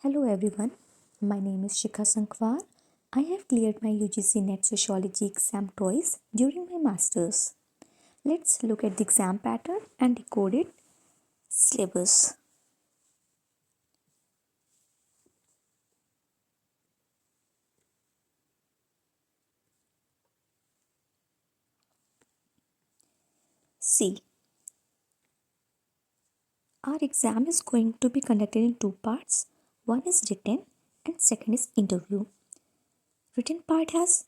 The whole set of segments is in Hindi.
Hello everyone, my name is Shikha Sankhwar. I have cleared my UGC NET Sociology exam twice during my masters. Let's look at the exam pattern and decode it syllabus. See, our exam is going to be conducted in two parts. One is written and second is interview. Written part has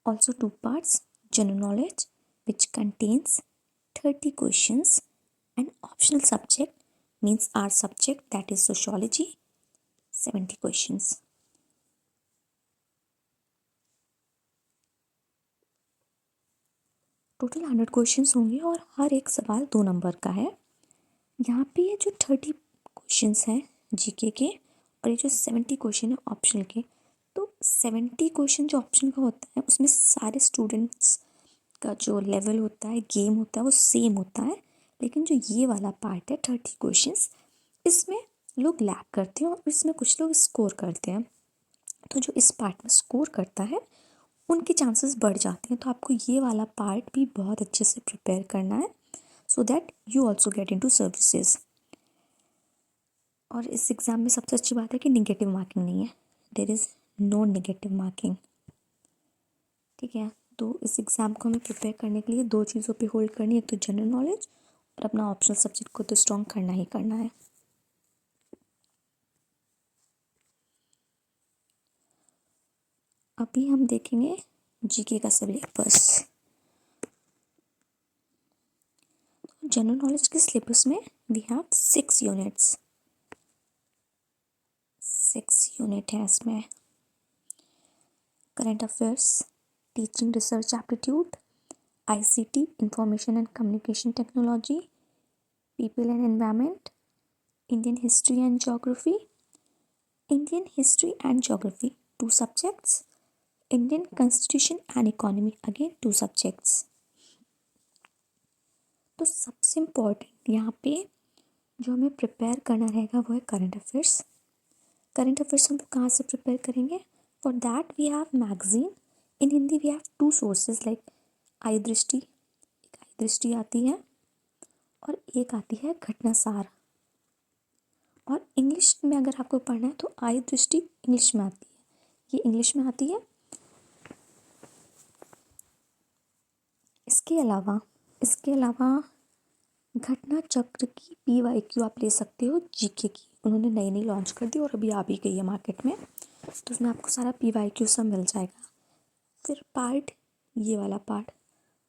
also two parts, general knowledge which contains 30 questions and optional subject means our subject that is sociology 70 questions. Total 100 questions होंगे और हर एक सवाल 2 नंबर का है। यहाँ पे ये जो 30 क्वेश्चंस हैं जीके के और ये जो 70 क्वेश्चन है ऑप्शनल के, तो 70 क्वेश्चन जो ऑप्शन का होता है उसमें सारे स्टूडेंट्स का जो लेवल होता है, गेम होता है, वो सेम होता है। लेकिन जो ये वाला पार्ट है 30 क्वेश्चंस, इसमें लोग लैग करते हैं और इसमें कुछ लोग स्कोर करते हैं। तो जो इस पार्ट में स्कोर करता है उनके चांसेस बढ़ जाते हैं। तो आपको ये वाला पार्ट भी बहुत अच्छे से प्रिपेयर करना है so that you also get into services. और इस एग्ज़ाम में सबसे अच्छी बात है कि निगेटिव मार्किंग नहीं है, there is no negative marking. ठीक है, तो इस एग्ज़ाम को हमें प्रिपेयर करने के लिए दो चीज़ों पे होल्ड करनी है, एक तो जनरल नॉलेज और अपना ऑप्शनल सब्जेक्ट को तो स्ट्रॉन्ग करना ही करना है। अभी हम देखेंगे जीके का सिलेबस। जनरल नॉलेज के सिलेबस में वी हैव 6 यूनिट्स, 6 यूनिट है इसमें। Current affairs, teaching research aptitude, ICT information and communication technology, people and environment, Indian history and geography, Indian history and geography 2 subjects, Indian constitution and economy again 2 subjects. तो सबसे इम्पोर्टेंट यहाँ पे जो हमें प्रिपेयर करना रहेगा वो है करंट अफेयर्स। करंट अफेयर्स हम लोग कहाँ से प्रिपेयर करेंगे? For that we have magazine. In Hindi we have 2 sources like आई दृष्टि, एक आई दृष्टि आती है और एक आती है घटनासार। और इंग्लिश में अगर आपको पढ़ना है तो आई दृष्टि इंग्लिश में आती है, ये इंग्लिश में आती है। इसके अलावा घटना चक्र की PYQ आप ले सकते हो जीके की, उन्होंने नई नई लॉन्च कर दी और अभी आ भी गई है मार्केट में, तो उसमें आपको सारा PYQ सब मिल जाएगा। फिर पार्ट, ये वाला पार्ट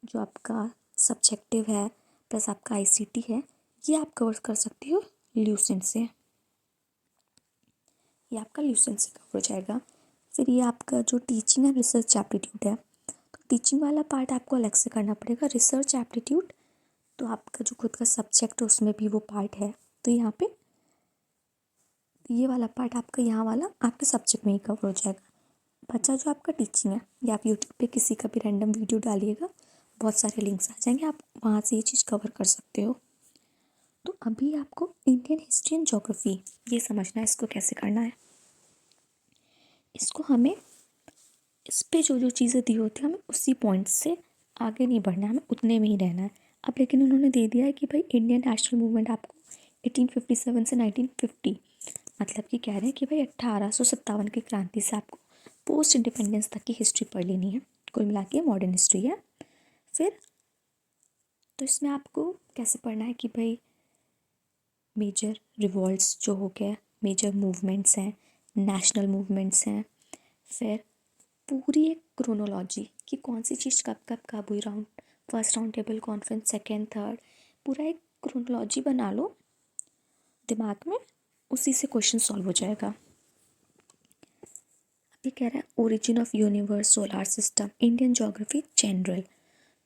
जो आपका सब्जेक्टिव है प्लस आपका ICT है, ये आप कवर कर सकते हो ल्यूसेंट से, ये आपका ल्यूसेंट से कवर हो जाएगा। फिर ये आपका जो टीचिंग एंड रिसर्च एप्टीट्यूड है, तो टीचिंग वाला पार्ट आपको अलग से करना पड़ेगा। रिसर्च एप्टीट्यूड तो आपका जो खुद का सब्जेक्ट है उसमें भी वो पार्ट है, तो यहाँ पे ये वाला पार्ट आपका, यहाँ वाला आपके सब्जेक्ट में ही कवर हो जाएगा। बचा जो आपका टीचिंग है, ये आप यूट्यूब पे किसी का भी रैंडम वीडियो डालिएगा, बहुत सारे लिंक्स आ जाएंगे, आप वहाँ से ये चीज़ कवर कर सकते हो। तो अभी आपको इंडियन हिस्ट्री एंड ज्योग्राफी ये समझना है इसको कैसे करना है। इसको हमें इस पे जो जो चीज़ें दी होती हैं हमें उसी पॉइंट से आगे नहीं बढ़ना है, हमें उतने में ही रहना है। अब लेकिन उन्होंने दे दिया है कि भाई इंडियन नेशनल मूवमेंट आपको 1857 से 1950, मतलब कि कह रहे हैं कि भाई 1857 की क्रांति से आपको पोस्ट इंडिपेंडेंस तक की हिस्ट्री पढ़ लेनी है, कुल मिला के मॉडर्न हिस्ट्री है। फिर तो इसमें आपको कैसे पढ़ना है कि भाई मेजर रिवॉल्ट्स जो हो गया, मेजर मूवमेंट्स हैं, नेशनल मूवमेंट्स हैं, फिर पूरी एक क्रोनोलॉजी कि कौन सी चीज़ कब कब कब हुई, first round table conference, second, third, पूरा एक क्रोनोलॉजी बना लो दिमाग में, उसी से क्वेश्चन सॉल्व हो जाएगा। अभी कह रहा है origin of universe, solar system, Indian geography general.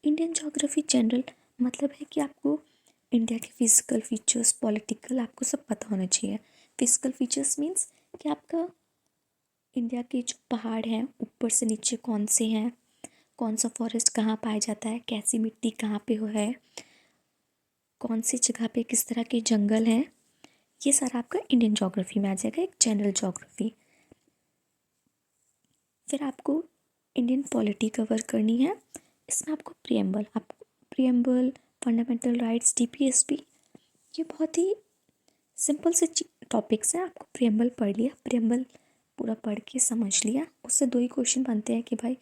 Indian geography general मतलब है कि आपको इंडिया के फिजिकल फीचर्स, पॉलिटिकल, आपको सब पता होना चाहिए। फिजिकल फीचर्स मीन्स कि आपका इंडिया के जो पहाड़ हैं ऊपर से नीचे कौन से हैं, कौन सा फॉरेस्ट कहाँ पाया जाता है, कैसी मिट्टी कहाँ पे हो है, कौन सी जगह पे किस तरह के जंगल हैं, ये सारा आपका इंडियन ज्योग्राफी में आ जाएगा, एक जनरल ज्योग्राफी। फिर आपको इंडियन पॉलिटी कवर करनी है। इसमें आपको प्रियम्बल, फंडामेंटल राइट्स, डीपीएसपी, ये बहुत ही सिंपल से टॉपिक्स हैं। आपको प्रियम्बल पढ़ लिया, प्रियम्बल पूरा पढ़ के समझ लिया, उससे 2 ही क्वेश्चन बनते हैं कि भाई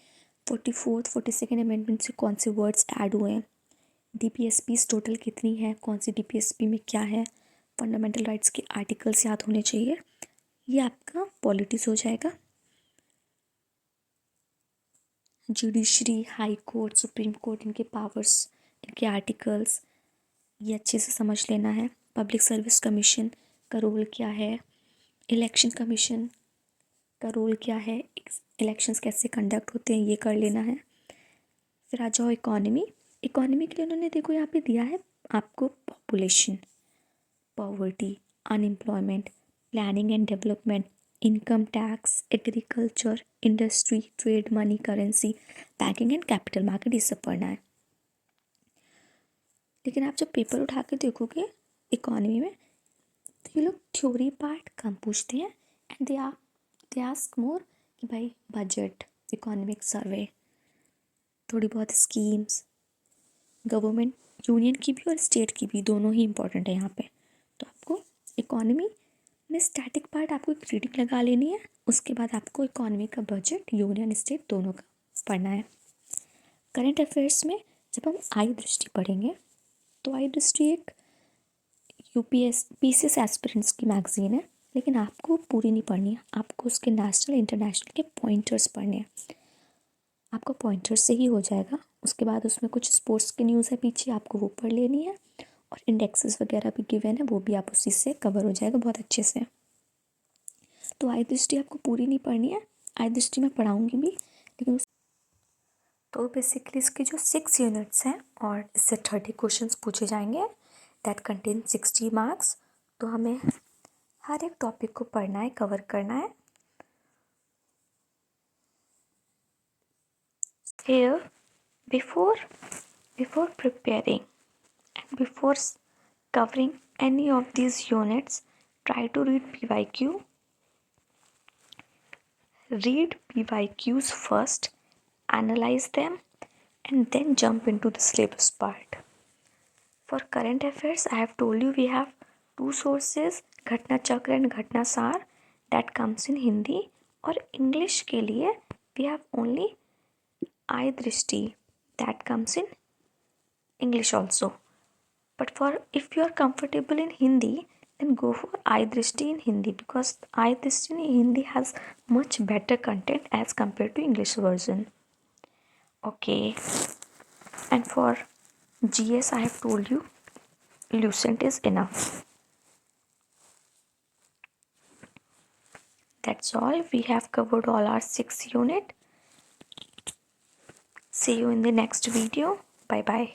44th 42nd अमेंडमेंट से कौन से वर्ड्स ऐड हुए हैं, डीपीएसपी टोटल कितनी है, कौन सी डीपीएसपी में क्या है, फंडामेंटल राइट्स के आर्टिकल्स याद होने चाहिए। ये आपका पॉलिटिक्स हो जाएगा। Judiciary, high court, supreme court, इनके पावर्स, इनके आर्टिकल्स, ये अच्छे से समझ लेना है। पब्लिक सर्विस कमीशन का रोल क्या है, इलेक्शन कमीशन का रोल क्या है, इलेक्शंस कैसे कंडक्ट होते हैं, ये कर लेना है। फिर आ जाओ इकोनॉमी के लिए उन्होंने देखो यहाँ पे दिया है आपको population, poverty, unemployment, planning and development, income tax, agriculture, industry, trade, money, currency, banking and capital market, ये सब पढ़ना है। लेकिन आप जब पेपर उठा के देखोगे इकोनॉमी में तो ये लोग थ्योरी पार्ट कम पूछते हैं एंड दे आस्क मोर कि भाई बजट, इकोनॉमिक सर्वे, थोड़ी बहुत स्कीम्स, गवर्नमेंट यूनियन की भी और स्टेट की भी, दोनों ही इम्पोर्टेंट है यहाँ पे। तो आपको इकोनॉमी में स्टैटिक पार्ट आपको एक रीडिंग लगा लेनी है, उसके बाद आपको इकोनॉमी का बजट, यूनियन स्टेट दोनों का पढ़ना है। करंट अफेयर्स में जब हम आई दृष्टि पढ़ेंगे तो आई दृष्टि एक पीसीएस एस्पिरेंट्स की मैगजीन है, लेकिन आपको पूरी नहीं पढ़नी है, आपको उसके नेशनल इंटरनेशनल के पॉइंटर्स पढ़ने हैं। आपका पॉइंटर्स से ही हो जाएगा। उसके बाद उसमें कुछ स्पोर्ट्स की न्यूज़ है पीछे, आपको वो पढ़ लेनी है, और इंडेक्सेस वगैरह भी गिवन है, वो भी आप उसी से कवर हो जाएगा बहुत अच्छे से। तो आई दृष्टि आपको पूरी नहीं पढ़नी है, आई दृष्टि मैं पढ़ाऊँगी भी, लेकिन तो बेसिकली इसके जो 6 यूनिट्स हैं और इससे 30 क्वेश्चंस पूछे जाएंगे, दैट कंटेन 60 मार्क्स। तो हमें हर एक टॉपिक को पढ़ना है, कवर करना है। Here, before preparing and before covering any of these units, try to read PYQ. Read PYQs first, analyze them, and then jump into the syllabus part. For current affairs, I have told you we have 2 sources, घटना चक्र and घटना सार, that comes in Hindi. और English के लिए we have only आई दृष्टि, that comes in English also. But for if you are comfortable in Hindi, then go for आई दृष्टि in Hindi, because आई दृष्टि in Hindi has much better content as compared to English version. Okay. And for GS, I have told you Lucent is enough. That's all. We have covered all our 6 units. See you in the next video. Bye bye.